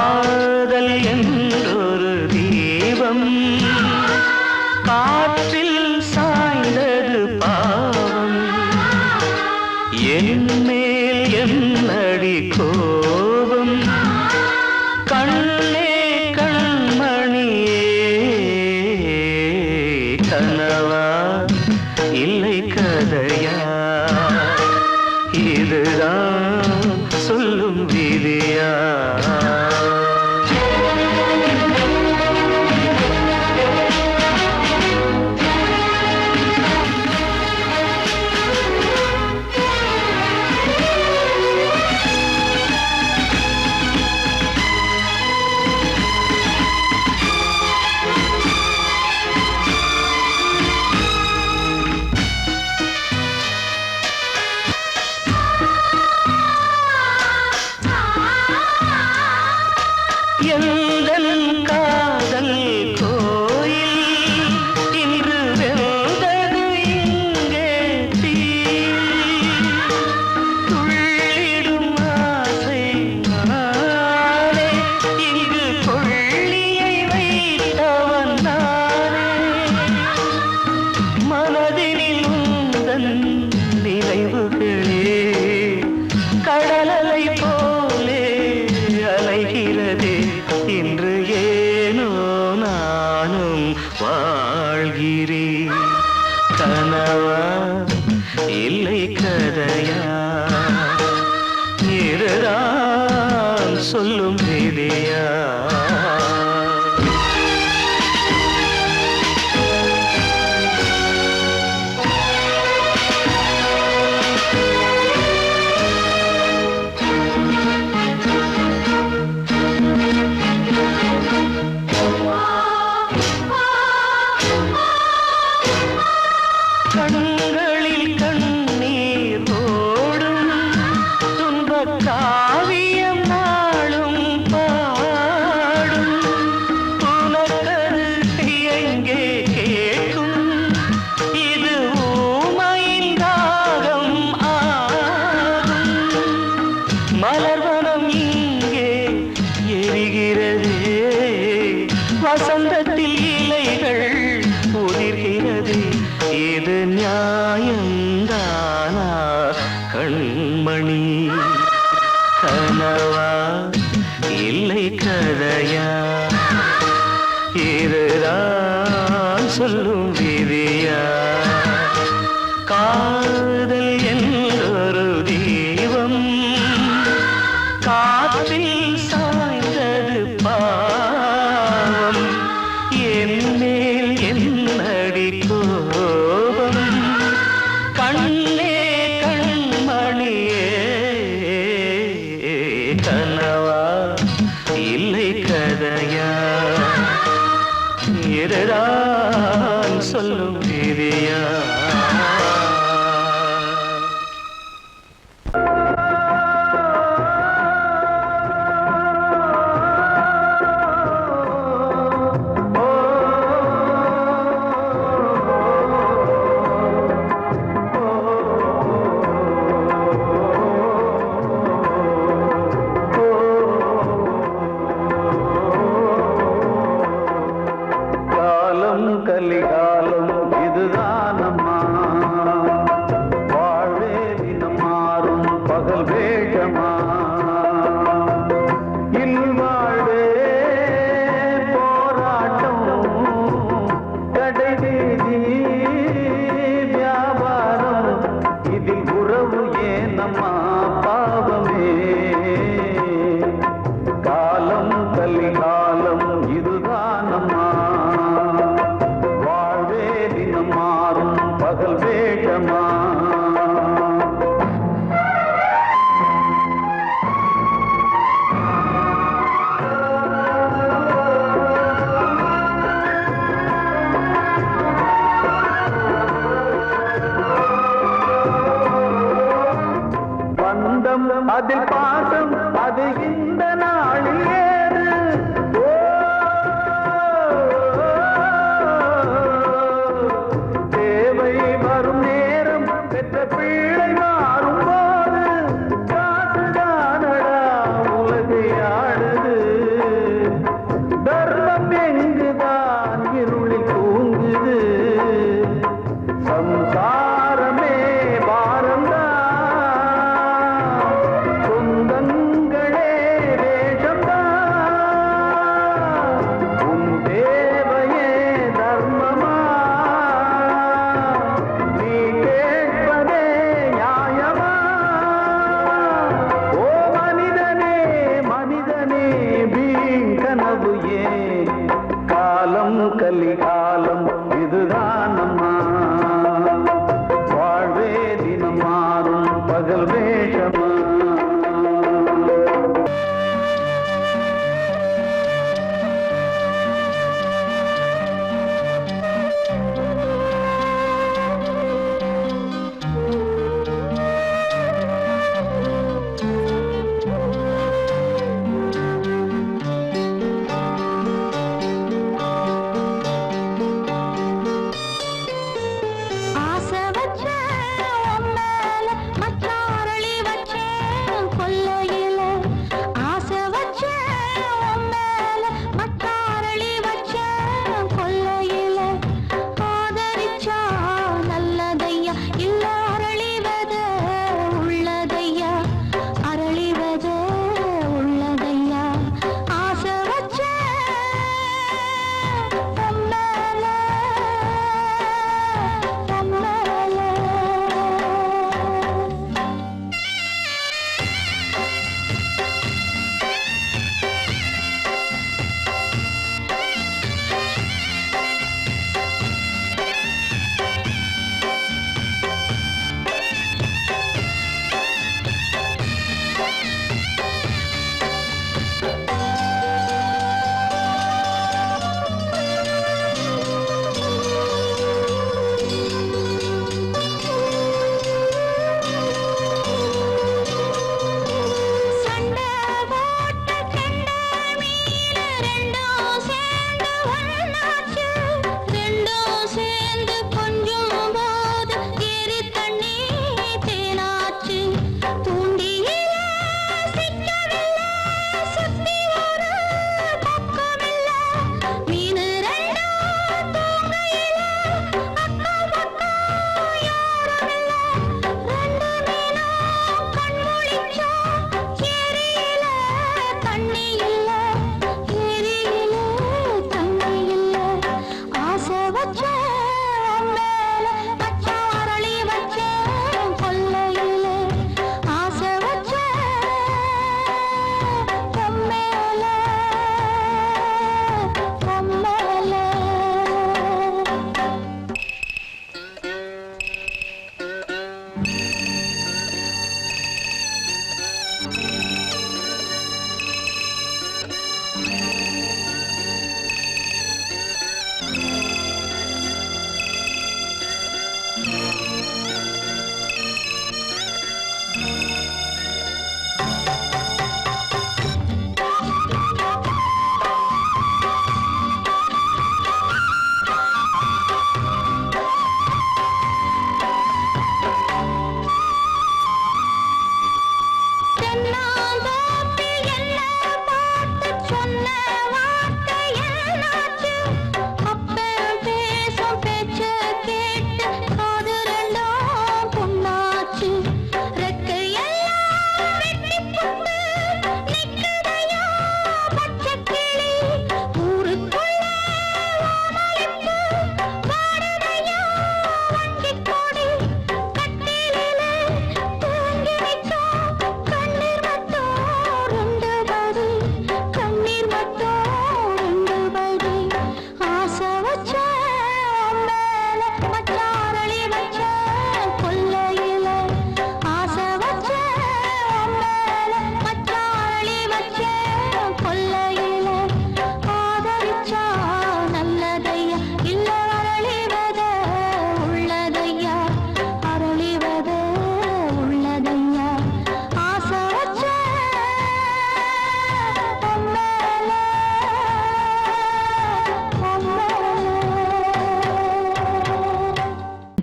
காதல் என்றொரு தீபம் காற்றில் சாய்ந்தது பாவம் என் மேல் என்னடி கோபம் கண்ணே கண்மணியே கனவா இல்லை கதையா இதுதான் சொல்லும் விதியா எந்தன் காதல் கோயில் இன்று வெந்தது இங்கே தீ துள்ளிடும் ஆசை நானே இங்கு கொள்ளியை வைத்தவன் நானே மனதினில் உந்தன் நினைவுகளே கடலலை போலே அலைகிறதே இன்று ஏனோ நானும் வாழ்கிறேன் கனவா இல்லை கதையா இதுதான் சொல்லும் விதியா கண்களில் கண்ணீர் ஓடும் துன்பக் காவியம் நாளும் பாடும் உனக்கது எங்கே கேட்கும் இது ஊமையின் ராகம் ஆகும் மலர்வனம் இங்கே எரிகிறதே வசந்தத்தில் இலைகள் உதிர்கிறது இது நியாயந்தானா கண்மணி கனவா இல்லை கதையா இதுதான் சொல்லும் விதியா காதல் என்றொரு தீபம் காற்றில் சாய்ந்தது பாவம் என் மேல் என்னடி கோபம் கண்ணே கண்மணியே கனவா இல்லை கதையா இதுதான் சொல்லும் விதியா கலிகாலம் இதுதானம்மா வாழ்வே தினம் மாறும் பகல் வேகமா இல்வாழ்வே போராட்டம் கடை வீதி வியாபாரம் இதில் உறவு ஏனம்மா பாவமே காலம் கலிகாலம் இதுதானம்மா மாறும் பகல் வேகமா கனவு ஏன் காலம் கலிகாலம் இதுதானம்மா வாழ்வே தினம் மாறும் பகல் வேஷமா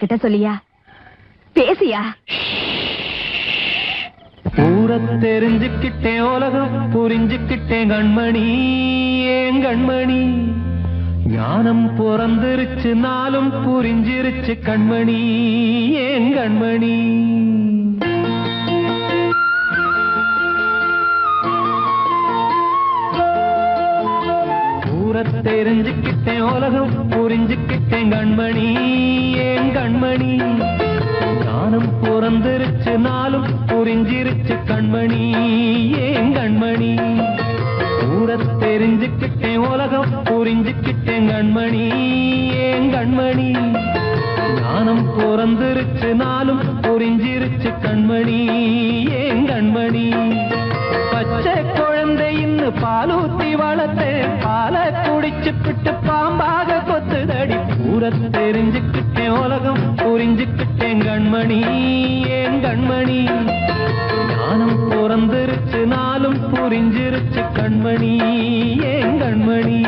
கிட்ட சொல்லியா பேசியா? ஊரை தெரிஞ்சுக்கிட்டேன், உலகம் புரிஞ்சுக்கிட்டேன் கண்மணி, ஏன் கண்மணி. ஞானம் பிறந்திருச்சு, நாளும் புரிஞ்சிருச்சு கண்மணி, ஏன் கண்மணி. ஊரை தெரிஞ்சுக்கிட்டேன், உலகம் புரிஞ்சுக்கிட்டேன் கண்மணி, ஏன் கண்மணி. ஞானம் பிறந்திருச்சு, நாளும் புரிஞ்சிருச்சு கண்மணி, ஏன் கண்மணி. ஊரத் தெரிஞ்சுக்கிட்டேன் உலகம் புரிஞ்சுக்கிட்டேன் கண்மணி ஏன் கண்மணி ஞானம் பிறந்திருச்சு நாளும் புரிஞ்சிருச்சு கண்மணி ஏன் கண்மணி பச்சை குழந்தை இன்னும் பாலூத்தி வளர்த்தேன் பாலை குடிச்சு பிட்டு பாம்பாக கொத்துதடி ஊரத் தெரிஞ்சுக்கிட்டேன் உலகம் புரிஞ்சுக்கிட்டேன் கண்மணி ஏன் கண்மணி ஞானம் பிறந்திருச்சு நாளும் புரிஞ்சிருச்சு கண்மணி ஏன் கண்மணி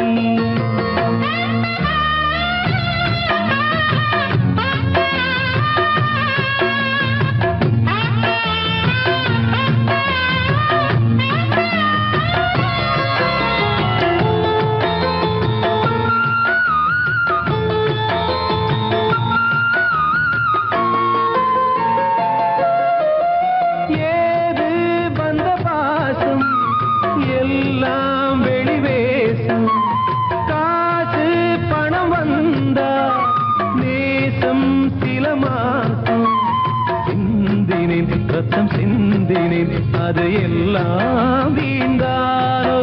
அது எல்லாம் வீண்டாரோ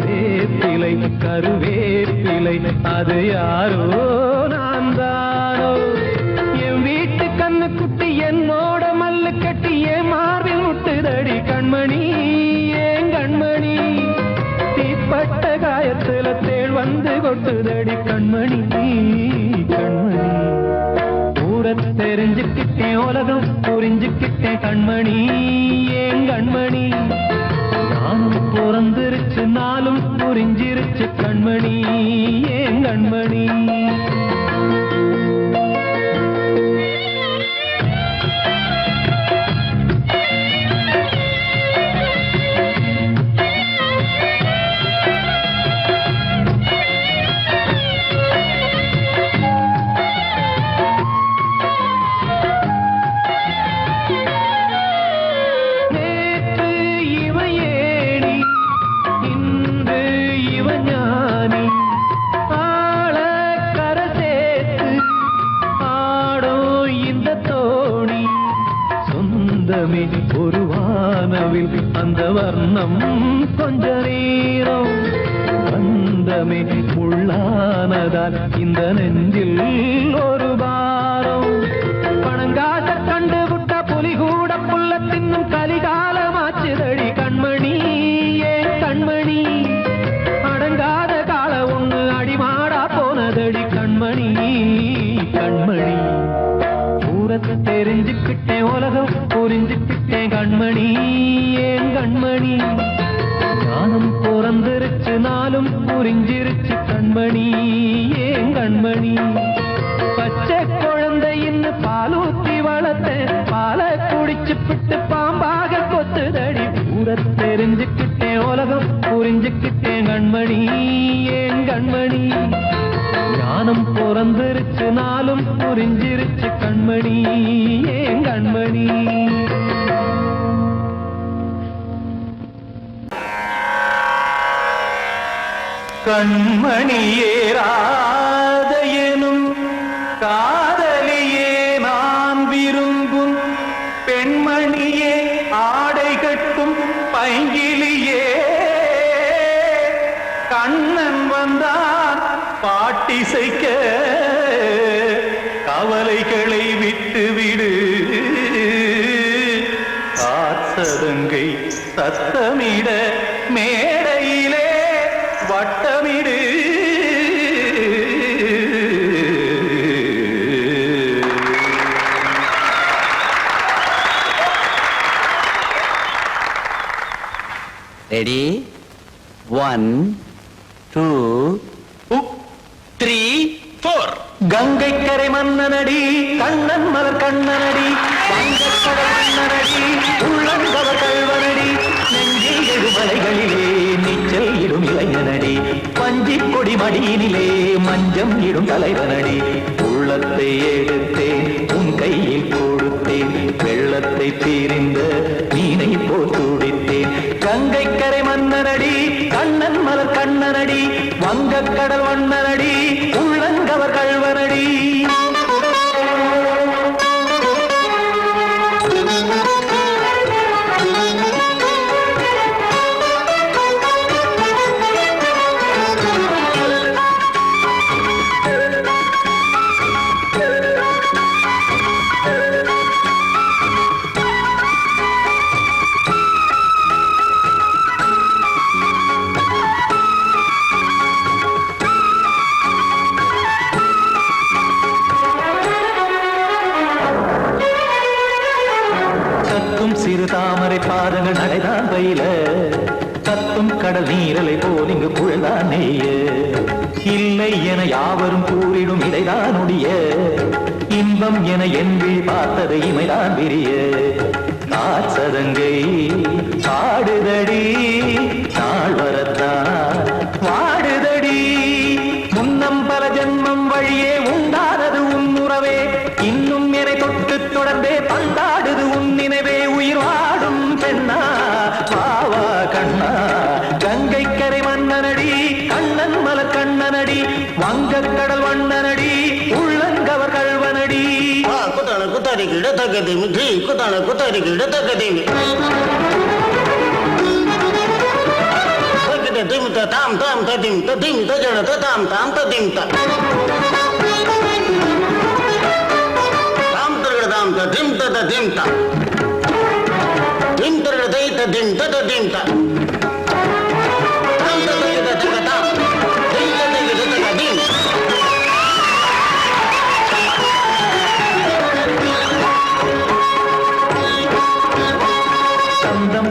வேப்பிலை கருவேப்பிலை அது யாரோ நான் தானோ என் வீட்டு கண்ணு குட்டி என்னோட மல்லு கட்டி என் மார்பில் முட்டுதடி கண்மணி ஏன் கண்மணி தீப்பட்ட காயத்துல தேள் வந்து கொட்டுதடி கண்மணி கண்மணி ஊரத் தெரிஞ்சுக்கிட்டேன் உலகம் புரிஞ்சுக்கிட்டேன் கண்மணி ஏன் கண்மணி ஞானம் பிறந்திருச்சு நாளும் புரிஞ்சிருச்சு கண்மணி ஏன் கண்மணி ஒரு வானவில் அந்த வர்ணம் கொஞ்ச நேரம் வந்தமே முள்ளானதால் இந்த நெஞ்சில் ஒரு பாரம் பணங்காட்ட கண்டு விட்ட புலி கூட புல்ல தின்னும் கலிகாலமாச்சுதடி கண்மணி ஏன் கண்மணி அடங்காத கால ஒண்ணு அடிமாடா போனதடி கண்மணி கண்மணி ஊரத் தெரிஞ்சுக்கிட்டேன் உலகம் புரிஞ்சுக்கிட்டேன் கண்மணி ஏன் கண்மணி ஞானம் பிறந்திருச்சு நாளும் புரிஞ்சிருச்சு கண்மணி ஏன் கண்மணி பச்சை குழந்தை இன்னும் பாலூத்தி வளர்த்தேன் பாலை குடிச்சு பிட்டு பாம்பாக கொத்துதடி ஊரத் தெரிஞ்சுக்கிட்டேன் உலகம் புரிஞ்சுக்கிட்டேன் கண்மணி ஏன் கண்மணி ஞானம் பிறந்திருச்சு நாளும் புரிஞ்சிருச்சு கண்மணி ஏன் கண்மணி கண்மணியே ராதையெனும் காதலியே நான் விரும்பும் பெண்மணியே ஆடை கட்டும் பைங்கிலியே கண்ணன் வந்தான் பாட்டிசைக்க கவலைகளை விட்டுவிடு காத்ததங்கை சத்தமிட மேடையிலே வட்டமிடு ரெடி 1 2 3 4 கங்கை கரை மன்னனடி கண்ணன் மலர் கண்ணனடி வங்கக்கடல் மன்னனடி உள்ளங்கவர் கல்வனடி நெஞ்சில் எழுமலைகளிலே நீச்சல் இடும் இளைஞனடி பஞ்சிக் கொடி மடியினிலே மஞ்சம் இடும் தலைவனடி உள்ளத்தை எடுத்தேன் உன் கையில் கொடுத்தேன் வெள்ளத்தை தீரிந்த மீனை போல் துடித்தேன் கங்கை கரை மன்னனடி கண்ணன் மலர் கண்ணனடி வங்கக்கடல் வண்ணனடி உள்ளங்கவர் கல்வனடி இங்கு குழல்தான் நெய்ய இல்லை என யாவரும் கூறிடும் இடைதான் உடைய இன்பம் என என்பி பார்த்தது இமைதான் விரிய காற்சதங்கை பாடுதடி நாள் வரத்தான் வாடுதடி முன்னம் பல ஜென்மம் வழியே உண்டானது உன் உறவே இன்னும் என்னை தொட்டு தொடர்ந்தே பந்தாடுது உன் நினைவே உயிர் வாடும் பெண்ணா வாவா கண்ணா கங்கை கரை மன்னனடி கண்ணன் மலர் கண்ணனடி வங்கக் கடல் வண்ணனடி உள்ளங்கவர் கல்வனடி குத்தான குத்தாரி கிட தகதிமி ஜி குத்தான குத்தாரி கிட தகதிமி தகத திமித தாம் தாம் ததிம் ததிம் தஜட ததாம் தாம் ததிம் த தாம் தரகட தாம் ததிம் ததிம் த திம் தரகட தை ததிம் ததிம் த தாம் தரகட தகதாம் திம் தரகட தகதிம்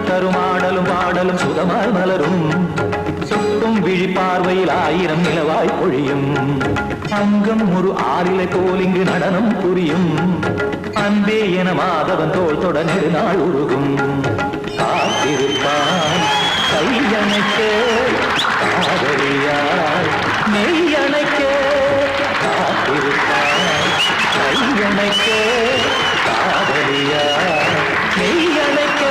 கருமாடலும் பாடலும் சுதமாய் மலரும் சுட்டும் விழி பார்வையில் ஆயிரம் நிலவாய் பொழியும் அங்கம் ஒரு ஆறிலை போல் இங்கு நடனம் புரியும் அன்பே என மாதவன் தோள் தொட நெடுநாள் உருகும் காத்திருப்பான் கையணைக்க காதலியார் மெய்யணைக்க காத்திருப்பான் கையணைக்க காதலியார் மெய்யணைக்க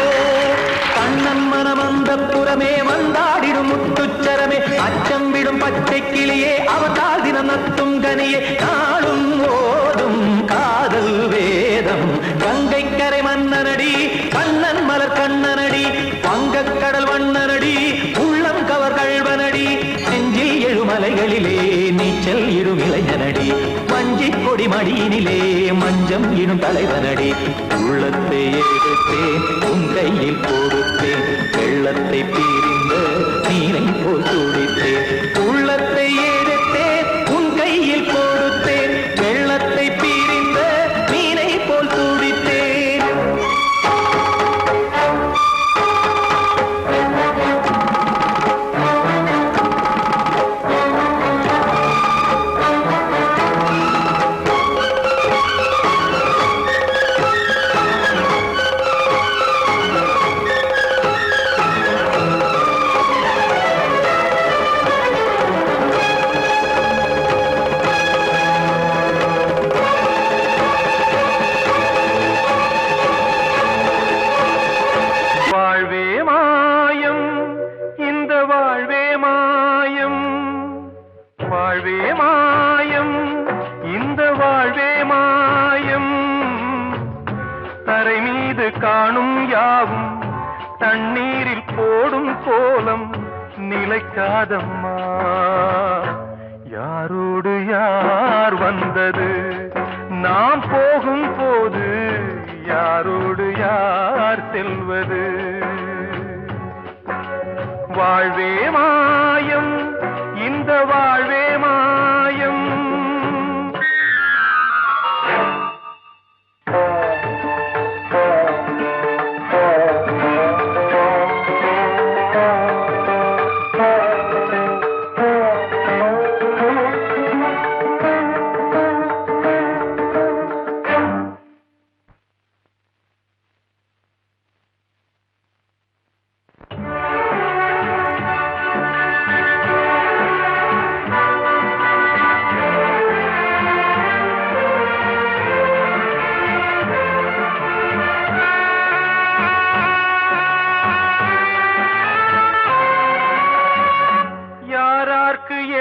கண்ணன் மனமந்த புறமே வந்தாடிடும் முத்துச்சரமே அச்சம் விடும் பச்சை கிளியே அவதால் தினம் நத்தும் கனியே நாளும் ஓடும் காதல் வேதம் கங்கை கரை மன்னனடி கண்ணன் மலர் கண்ணனடி வங்கக் கடல் வண்ணனடி உள்ளம் கவர் கல்வனடி நெஞ்சில் எழுமலைகளிலே நீச்சல் இடும் இளைஞனடி வஞ்சிக் கொடி மடியினிலே மஞ்சம் இடும் தலைவனடி உள்ளத்தை எடுத்தேன் உன் கையில் கொடுத்தேன் வெள்ளத்தை பிரிந்த நீரை போல் துடித்தேன் உள்ளத்தை எடுத்தேன் உன் கையில் கொடுத்தேன் வெள்ளத்தை பிரிந்த நீரை போல் துடித்தேன் காணும் யாவும் தண்ணீரில் போடும் கோலம் நிலைக்காதம்மா யாரோடு யார் வந்தது நாம் போகும் போது யாரோடு யார் செல்வது வாழ்வே மாயம் இந்த வாழ்வே மாயம்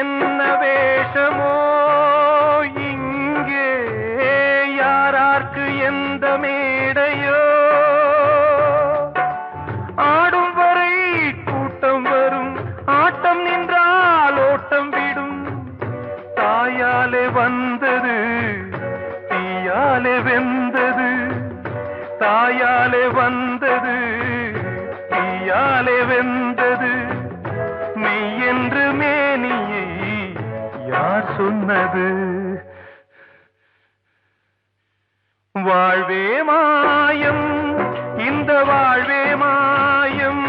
என்ன வேஷமோ இங்கே யாரார்க்கு எந்த மேடையோ ஆடும் வரை கூட்டம் வரும் ஆட்டம் நின்றால் ஓட்டம் விடும் தாயாலே வந்தது தீயாலே வெந்தது தாயாலே வந்தது தீயாலே வெந்தது மெய் என்று மேனியை யார் சொன்னது வாழ்வே மாயம் இந்த வாழ்வே மாயம்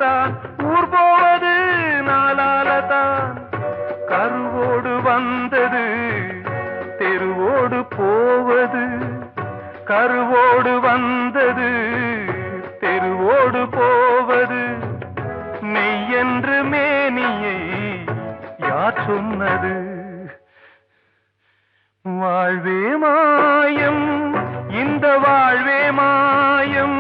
தான் ஊர் போவது நாளால தான் கருவோடு வந்தது தெருவோடு போவது கருவோடு வந்தது தெருவோடு போவது மெய்யென்று மேனியை யார் சொன்னது வாழ்வே மாயம் இந்த வாழ்வே மாயம்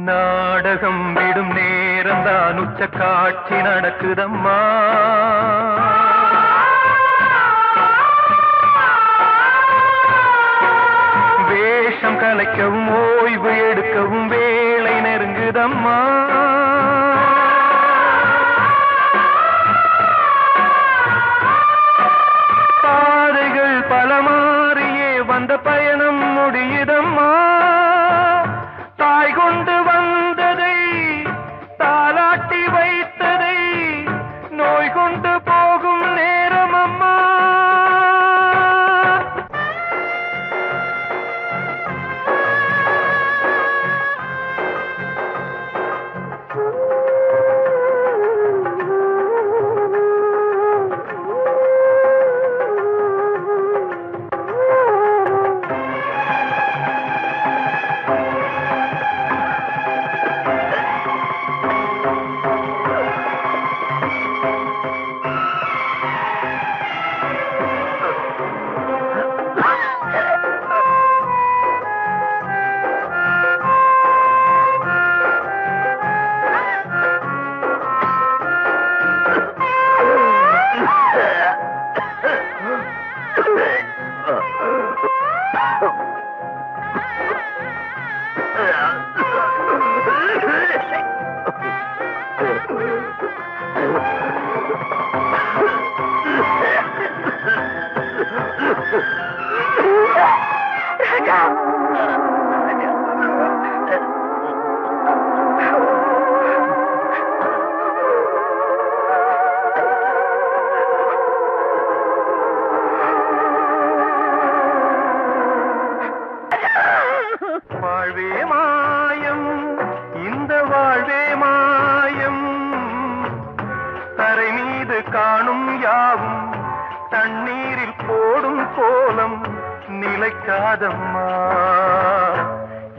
நாடகம் விடும் நேரம் தான் உச்ச காட்சி நடக்குதம்மா வேஷம் கலைக்கவும் ஓய்வு எடுக்கவும் வேளை நெருங்குதம்மா பாதைகள் பல மாறியே வந்த பயணம் முடியுதம்மா தாய் கொண்டு வந்ததை தாலாட்டி வைத்ததை நோய் கொண்டு போகும் நேரம் அம்மா வாழ்வே மாயம் இந்த வாழ்வே மாயம் தரை மீது காணும் யாவும் தண்ணீரில் போடும் கோலம் நிலைக்காதம்மா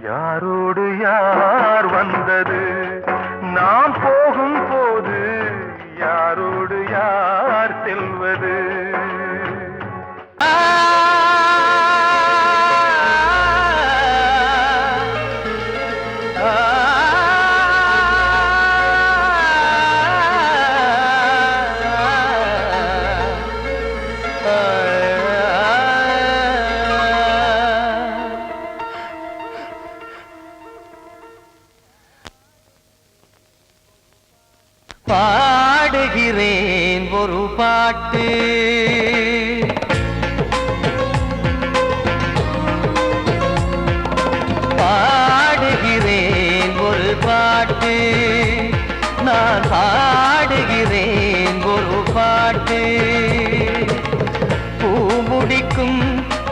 யாரோடு யார் வந்தது நாம் போகும் போது யாரோடு யார் செல்வது பாடுகிறேன் ஒரு பாட்டு பாடுகிறேன் ஒரு பாட்டு நான் பாடுகிறேன் ஒரு பாட்டு பூ முடிக்கும்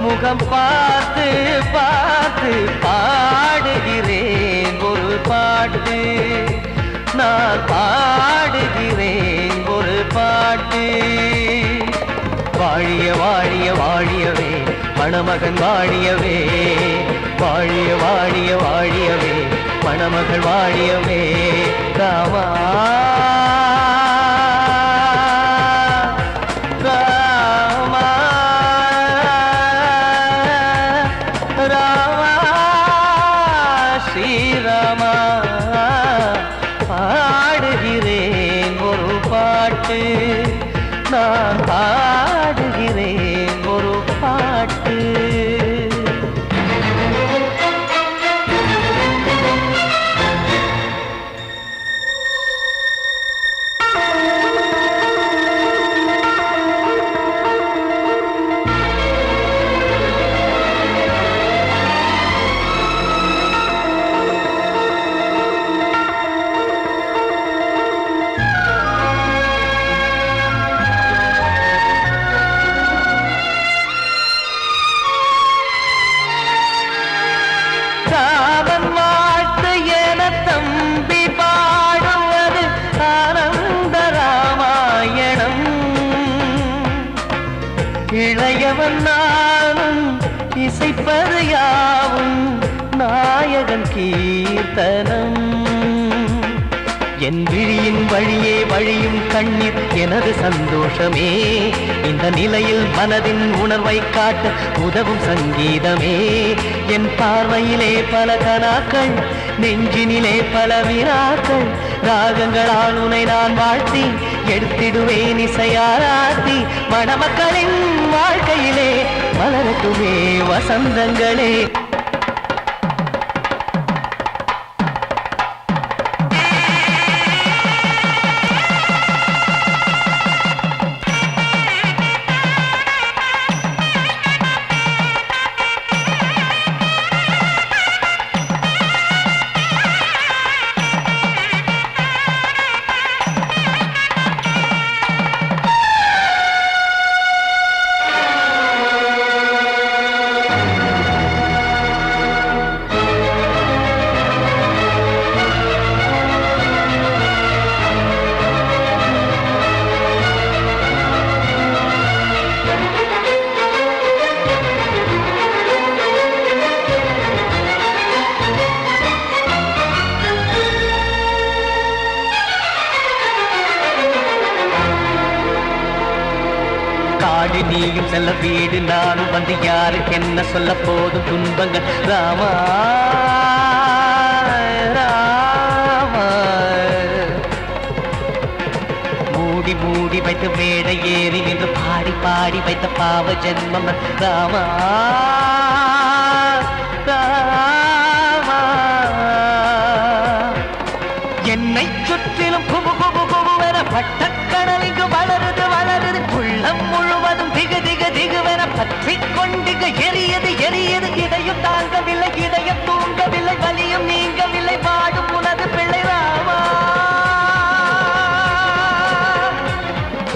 முகம் பார்த்து பார்த்து பாடுகிறேன் ஒரு பாட்டு நான் பாடுகிறேன் ஒரு பாட்டு வாழிய வாழிய வாழியவே மணமகன் வாழியவே வாழிய வாழிய வாழியவே மணமகள் வாழியவே ராமா ராமா ராமா ஸ்ரீராமா பாடுகிறேன் ஒரு பாட்டு நான் பாடுகிறேன் ஒரு பாட்டு. இளையவன் நானும் இசைப்பது யாவும் நாயகன் கீர்த்தனம். என் விழியின் வழியே வழியும் கண்ணீர் எனது சந்தோஷமே. இந்த நிலையில் மனதின் உணர்வை காட்ட உதவும் சங்கீதமே. என் பார்வையிலே பல கனாக்கள், நெஞ்சினிலே பல வினாக்கள். ராகங்களால் உனை நான் வாழ்த்தி எடுத்திடுவேன் இசையாராத்தி. மணமக்களின் வாழ்க்கையிலே மலரட்டுமே வசந்தங்களே. காடு நீயும் செல்ல வீடு நானும் வந்து யாருக்கு என்ன சொல்ல போதும் துன்பங்கள். ராமா ராமா மூடி மூடி வைத்து மேடை ஏறி நின்று பாடி பாடி வைத்த பாவ ஜென்மம். ராமா ராமா என்னை சுற்றிலும் குபு குபு குபுவென பட்டக்கடல் இங்கு வளருது வளருது. உள்ளம் முழுவதும் திகு திகு திகுவென பற்றி கொண்டிக எரியது எரியது. இதையும் தாங்கவில்லை இதயம் தூங்கவில்லை வலியும் நீங்கவில்லை வாடும் உனது பிள்ளை ராமா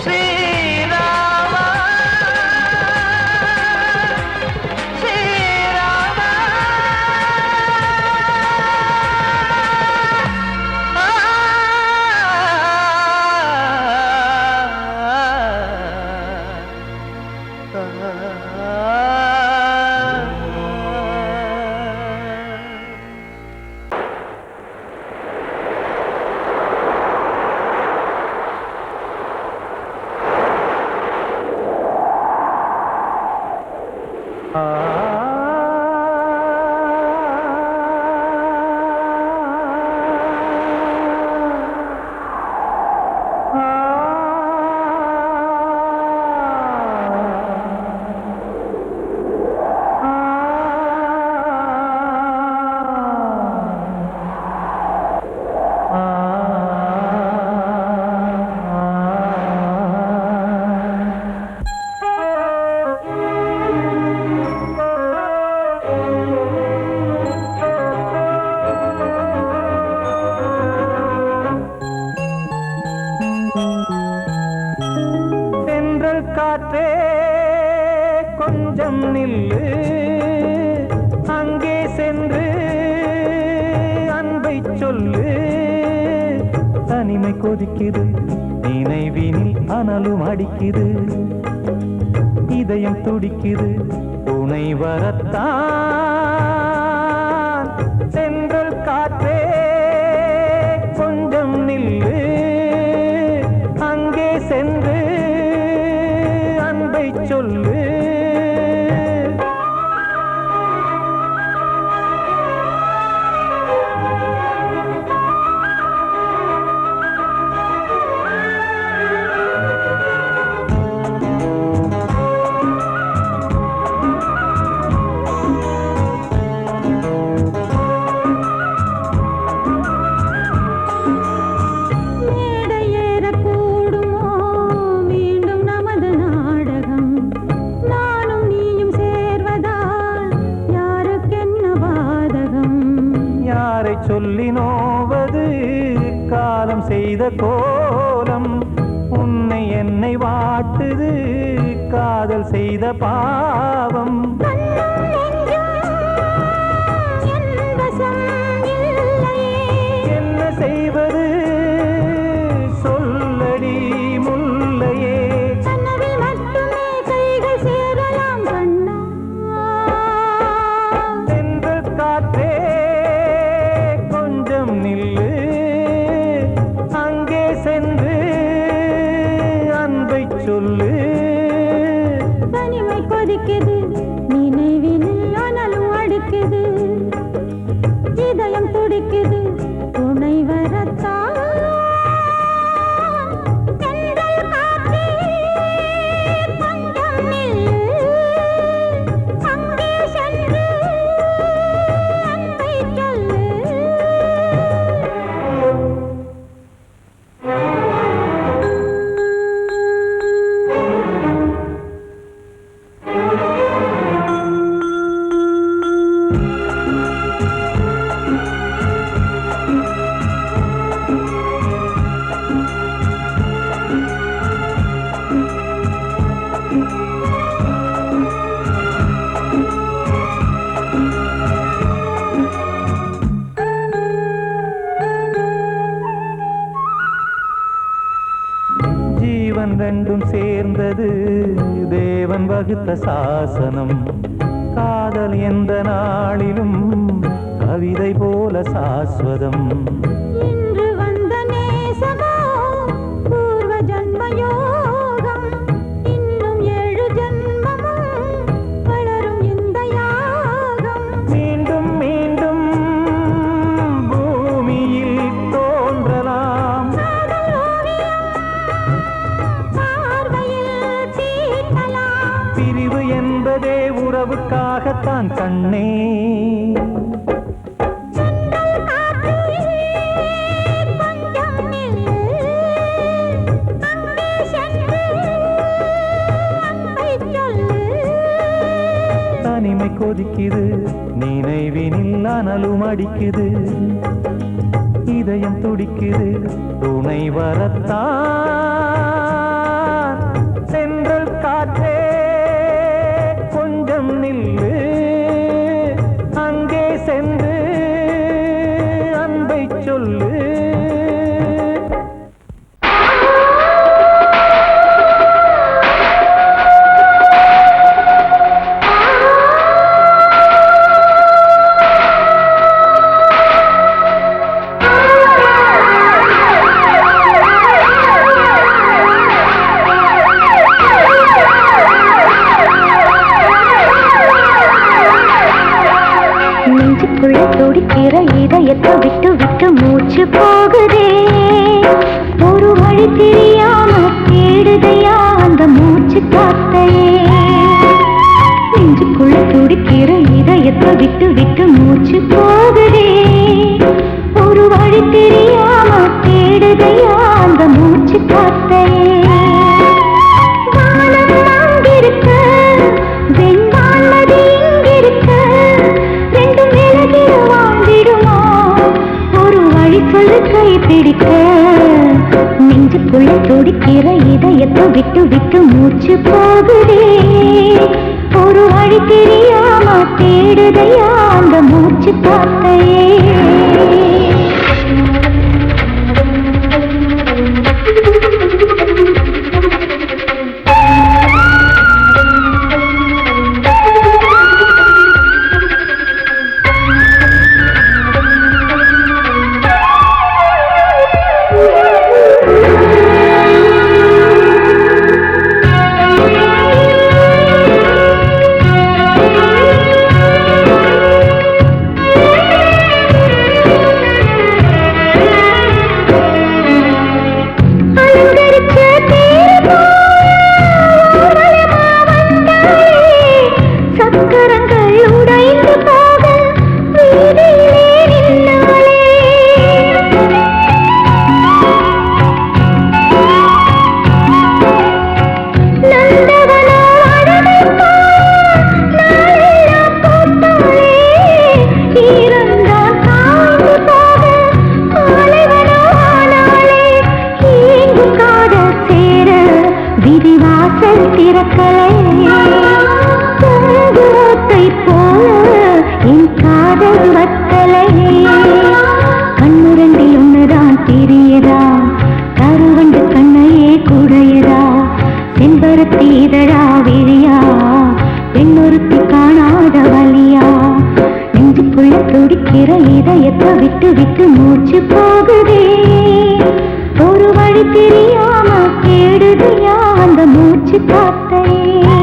ஸ்ரீராமா ஸ்ரீராமா. காற்றே கொஞ்சம் நில்லு, அங்கே சென்று அன்பை சொல்லு. தனிமை கொதிக்குது, நினைவினில் அனலும் அடிக்குது, இதயம் துடிக்குது துணை வரத்தான். சென்றல் காற்றே கொஞ்சம் நில்லு, அங்கே சென்று அன்பை சொல்லு. செய்த கோலம் உன்னை என்னை வாட்டுது காதல் செய்த பாவம் என்ன செய்வது சொல்லடி முல்லையே தென்றல் காற்றே கொஞ்சம் நில்லு அங்கே சென்று அன்பை சொல்லு தனிமை கொதிக்குது நினைவில் ஆனாலும் அடுக்குது இதயம் துடிக்குது துணை வரத்தான் தென்றல் காற்றே கொஞ்சம் நில்லு அங்கே சென்று அன்பை சொல்லு ஜீவன் ரெண்டும் சேர்ந்தது தேவன் வகுத்த சாசனம் காதல் எந்த நாளிலும் கவிதை போல சாஸ்வதம் இன்று வந்த நேசமோ பூர்வ ஜன்ம யோகம் இன்னும் 7 ஜன்மமும் வளரும் இந்த யாகம் மீண்டும் மீண்டும் பூமியில் தோன்றலாம் பார்வையில் தீட்டலாம் பிரிவு என்பதே உறவுக்காகத்தான் கண்ணே தென்றல் காற்றே கொஞ்சம் நில்லு அங்கே சென்று அன்பை சொல்லு தனிமை கொதிக்குது நினைவினில் அனலும் அடிக்குது இதயம் துடிக்குது துணை வரத்தான் சென்றல் காற்றே கொஞ்சம் நில்லு அங்கே சென்று அன்பை சொல்லு நெஞ்சுக்குள்ள துடிக்கிற இதயத்தை விட்டு விட்டு மூச்சு போகுதே ஒரு வழி தெரியாம தேடுதையா அந்த மூச்சு காத்தையே நெஞ்சுக்குள்ள துடிக்கிற இதயத்தை விட்டு விட்டு மூச்சு போகுதே ஒரு வழி தெரியாம தேடுதையா அந்த மூச்சு காத்தையே வானம் அங்கிருக்க வெண்வானது இங்கிருக்க ரெண்டு விலகிய வாழ்ந்திடுமா ஒரு வழி சொல்லு கை பிடிக்க நெஞ்சுக்குள்ள துடிக்கிற இதயத்தை விட்டு விட்டு மூச்சு போகுதே ஒரு வழி தெரியாம தேடுதையா அந்த மூச்சு காத்தையே கண்கள் திறக்கலையே பூங்கோத்தை போல என் காதல் வத்தலையே கண்ணுரண்டில் ஒன்றுதான் தெரியதா கருவண்டு கண்ணையே குடையதா செம்பருத்தி இதழா விழியா பெண்ணொருத்தி காணாத வலியா நெஞ்சுக்குள்ள துடிக்கிற இதயத்தை விட்டு விட்டு மூச்சு போகுதே ஒரு வழி தெரியாம தேடுதையா அந்த மூச்சு காத்தையே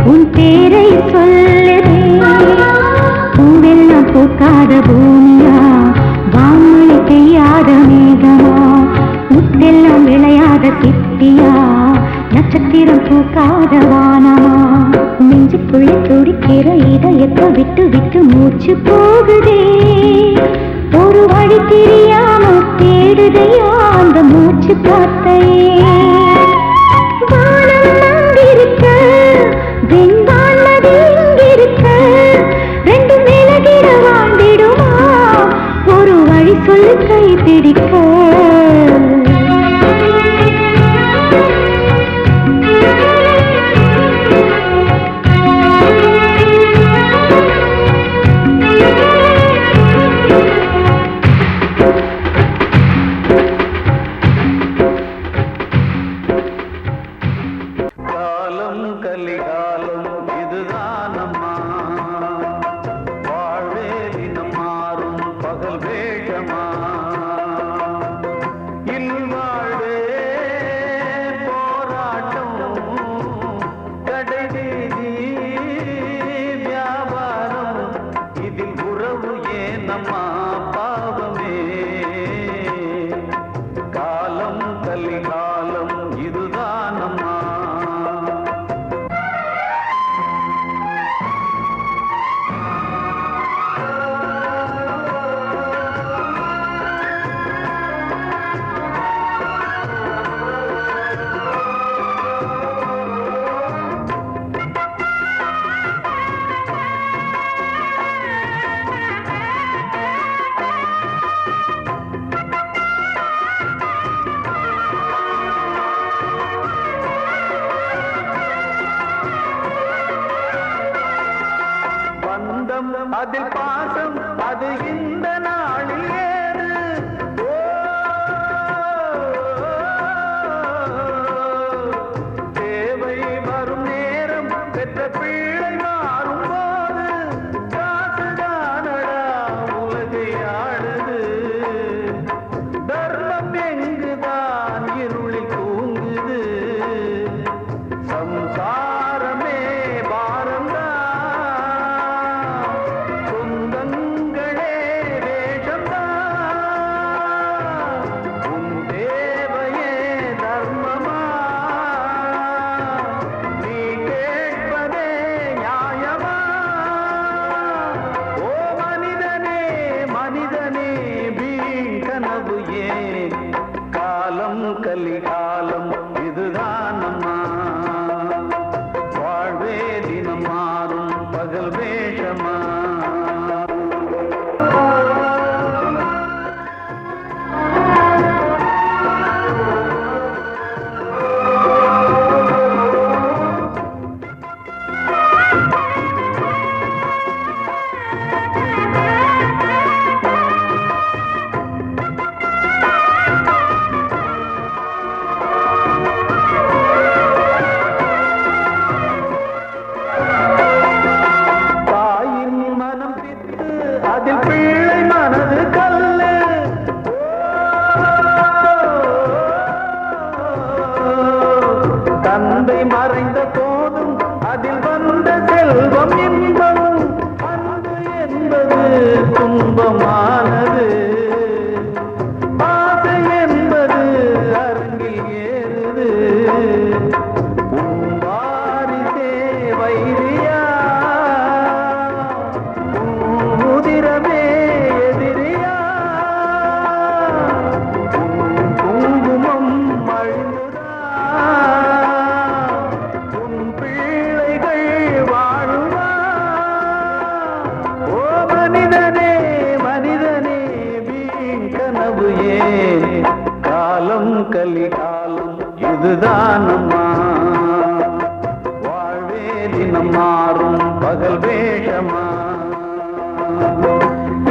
உன் பேரை சொல்லுதே பூவெல்லாம் பூக்காத பூமியா வான்மொழி பெய்யாத மேகமா முத்தெல்லாம் விளையாத சித்தியா நட்சத்திரம் பூக்காத வானமா நெஞ்சுக்குள்ள துடிக்கிற இதயத்தை விட்டு விட்டு மூச்சு போகுதே ஒரு வழி தெரியாம தேடுதையா அந்த மூச்சு காத்தையே வெண்பான்மதி இங்கிருக்க ரெண்டு மேலகிட வாழ்ந்திடுமா ஒரு வழி சொல்லு கை பிடிக்க அதில் பாசம் அது இந்த நாளில் ஏது தேவை வரும் நேரம் பெற்ற பிள்ளை மாறும் போது காசுதானடா உலகை ஆடுது தர்மம் எங்குதான் இருளில் தூங்குது சம்சாரமே பாரந்தா கலிகாலம் இதுதான் அம்மா வாழ்வே தினம் மாறும் பகல் வேஷமா செல்வம் இன்பம் அன்பு என்பது துன்பமானது ஆசை என்பது அரங்கில் ஏறுது வாரிசே வைரியா முதிரமே எதிரியா குங்குமம் அழுதா உன் பிள்ளைகள் வாழுவா ஓ மனிதனே மனிதனே வீண் கனவு ஏன் காலம் கலிகாலம் இதுதானம்மா வாழ்வே தினம் மாறும் பகல் வேஷமா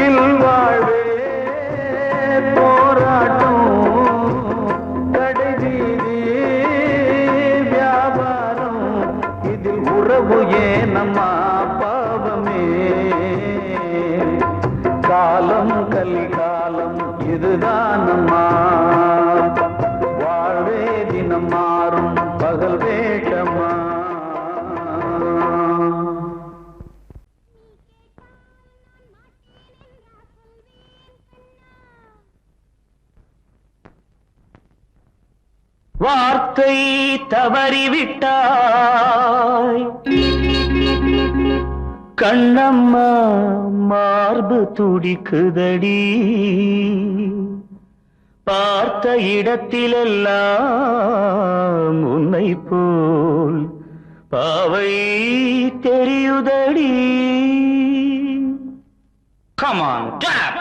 இல்வாழ்வே போராட்டம் கடைவீதி வியாபாரம் இதில் உறவு ஏனம்மா பாவமே காலம் கலிகாலம் இதுதானம்மா வாழ்வே தினம் மாறும் பகல் வேஷமா வார்த்தை தவறிவிட்டாய் கண்ணம்மா மார்பு துடிக்குதடி பார்த்த இடத்திலெல்லாம் உன்னை போல் பாவை தெரியுதடி Come on, clap!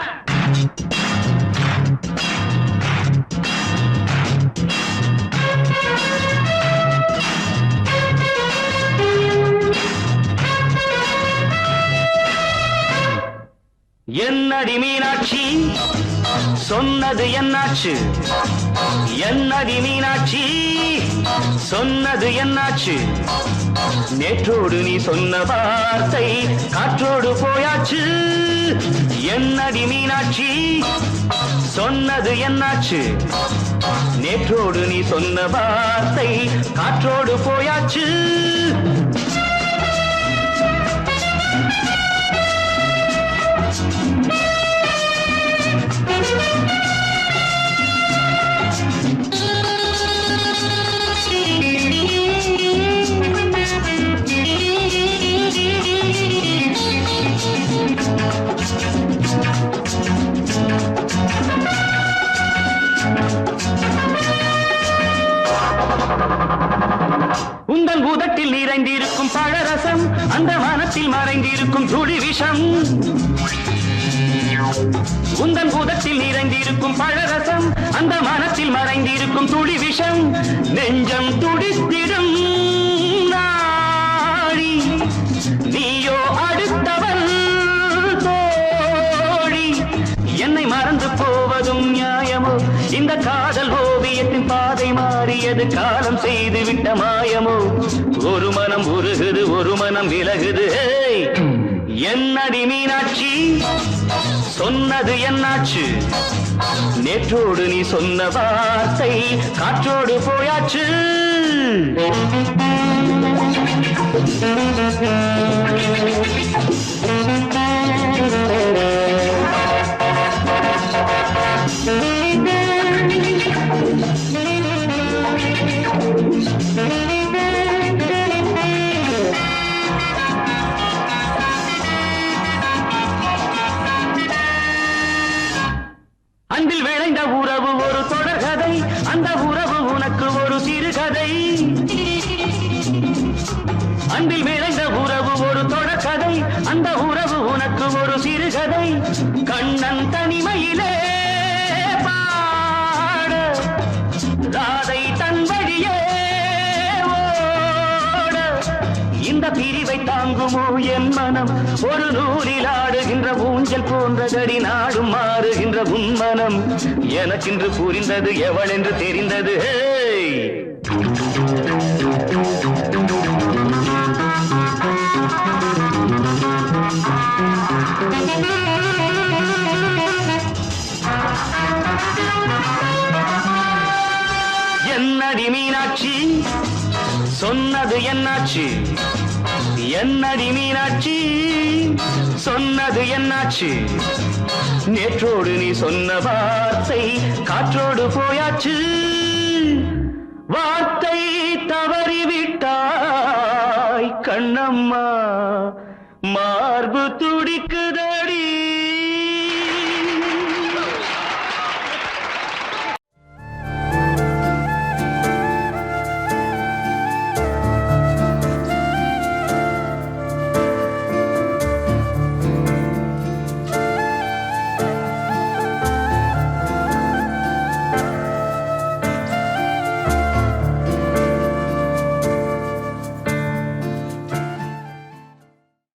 என்னடி மீனாட்சி சொன்னது என்னாச்சு என்னடி மீனாட்சி சொன்னது என்னாச்சு நேற்றோடு நீ சொன்ன வார்த்தை காற்றோடு போயாச்சு என்னடி மீனாட்சி சொன்னது என்னாச்சு நேற்றோடு நீ சொன்ன வார்த்தை காற்றோடு போயாச்சு உந்தன் உதட்டில் நிறைந்திருக்கும் பழரசம் அந்த மனத்தில் மறைந்திருக்கும் துளி விஷம் உந்தன் உதட்டில் நிறைந்திருக்கும் பழரசம் அந்த மனத்தில் மறைந்திருக்கும் துளி விஷம் நெஞ்சம் துடித்திடும் நாடி நீயோ அடுத்தவன் தோழி என்னை மறந்து போவதும் நியாயமோ இந்த காதல் ஓவியத்தின் பாதை மாறியது காலம் செய்து விட்ட மாயமோ ஒரு மனம் உருகுது ஒரு மனம் விலகுது என்னடி மீனாட்சி சொன்னது என்னாச்சு நேற்றோடு நீ சொன்ன வார்த்தை காற்றோடு போயாச்சு அன்பில் விளைந்த உறவு ஒரு தொடர்கதை அந்த உறவு உனக்கு ஒரு சிறுகதை அன்பில் விளைந்த உறவு ஒரு தொடர்கதை அந்த உறவு உனக்கு ஒரு சிறுகதை கண்ணன் தனிமையிலே பாட ராதை தன் வழியே ஓட இந்த பிரிவை தாங்குமோ என் மனம் ஒரு நூலில் ஆடுகின்ற ஊஞ்சல் போன்றதடி நாடும் மாறுகின்ற உன்மனம் எனக்கென்று புரிந்தது எவள் என்று தெரிந்தது என்னடி மீனாட்சி சொன்னது என்னாச்சு என்னடி மீனாட்சி சொன்னது என்னாச்சு நேற்றோடு நீ சொன்ன வார்த்தை காற்றோடு போயாச்சு வார்த்தை தவறிவிட்டாய் கண்ணம்மா மார்பு துளி